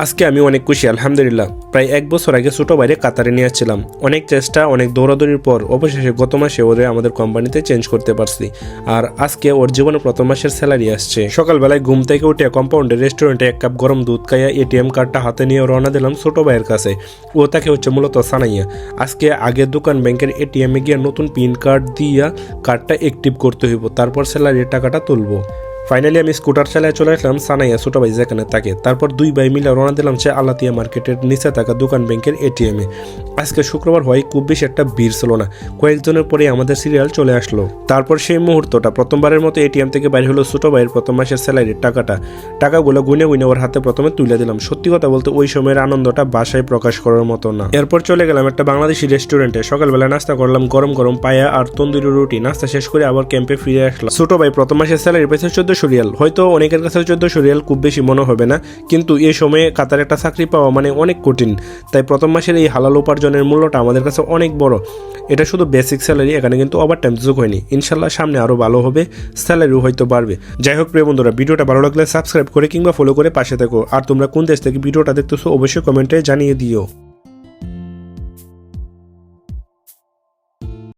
আজকে আমি অনেক খুশি আলহামদুলিল্লাহ। প্রায় 1 বছর আগে ছোট ভাইরে কাতারে নিয়ে আসছিলাম। অনেক চেষ্টা, অনেক দৌড়াদৌড়ির পর অবশেষে গত মাসে ওরে আমাদের কোম্পানিতে চেঞ্জ করতে পারছি। আর আজকে ওর জীবনে প্রথম মাসের স্যালারি আসছে। সকালবেলায় ঘুম থেকে উঠে কম্পাউন্ডের রেস্টুরেন্টে 1 কাপ গরম দুধ খাইয়া এটিএম কার্ডটা হাতে নিয়ে রওনা দিলাম ছোট ভাইয়ের কাছে। ও তাকে মূলত সানাইয়া। আজকে আগের দোকান ব্যাংকের এটিএমে গিয়ে নতুন পিন কার্ড দিয়া কার্ডটা অ্যাক্টিভ করতে হইব, তারপর স্যালারির টাকাটা তুলবো। ফাইনালি আমি স্কুটার চালায় চলে আসলাম সানাইয়া ছোট ভাই যেখানে থাকে। তারপর 2 ভাই মিলে রওনা দিলাম আলাতিয়া মার্কেটের নিচে থাকা দোকান ব্যাংকের এটিএমে। আজকে শুক্রবার হয়, খুব বেশি একটা ভিড় ছিল না। কয়েকজনের পরে আমাদের সিরিয়াল চলে আসলো। তারপর সেই মুহূর্তটা প্রথমবারের মতো এটিএম থেকে বাইরে হলো ছোট ভাইয়ের প্রথম মাসের স্যালারির টাকাগুলো গুনে গুনে ওর হাতে প্রথমে তুলে দিলাম। সত্যি কথা বলতে ওই সময়ের আনন্দটা ভাষায় প্রকাশ করার মতো না। এরপর চলে গেলাম একটা বাংলাদেশি রেস্টুরেন্টে। সকালবেলা নাস্তা করলাম গরম গরম পায়া আর তন্দুরি রুটি। নাস্তা শেষ করে আবার ক্যাম্পে ফিরে আসলাম। ছোট ভাই প্রথম মাসের স্যালারি পেয়েছে 1400 রিয়াল। হয়তো অনেকের কাছে 1400 রিয়াল খুব বেশি মনে হবে না, কিন্তু এই সময়ে কাতারে একটা চাকরি পাওয়া মানে অনেক কঠিন। তাই প্রথম মাসের এই হালাল উপার্জনের মূল্যটা আমাদের কাছে অনেক বড়। এটা শুধু বেসিক স্যালারি, এখানে কিন্তু ওভারটাইম যোগ হয়নি। ইনশাল্লাহ সামনে আরো ভালো হবে, স্যালারিও হয়তো বাড়বে। যাই হোক প্রিয় বন্ধুরা, ভিডিওটা ভালো লাগলে সাবস্ক্রাইব করে কিংবা ফলো করে পাশে থাকো। আর তোমরা কোন দেশ থেকে ভিডিওটা দেখতেছো অবশ্যই কমেন্টে জানিয়ে দিও।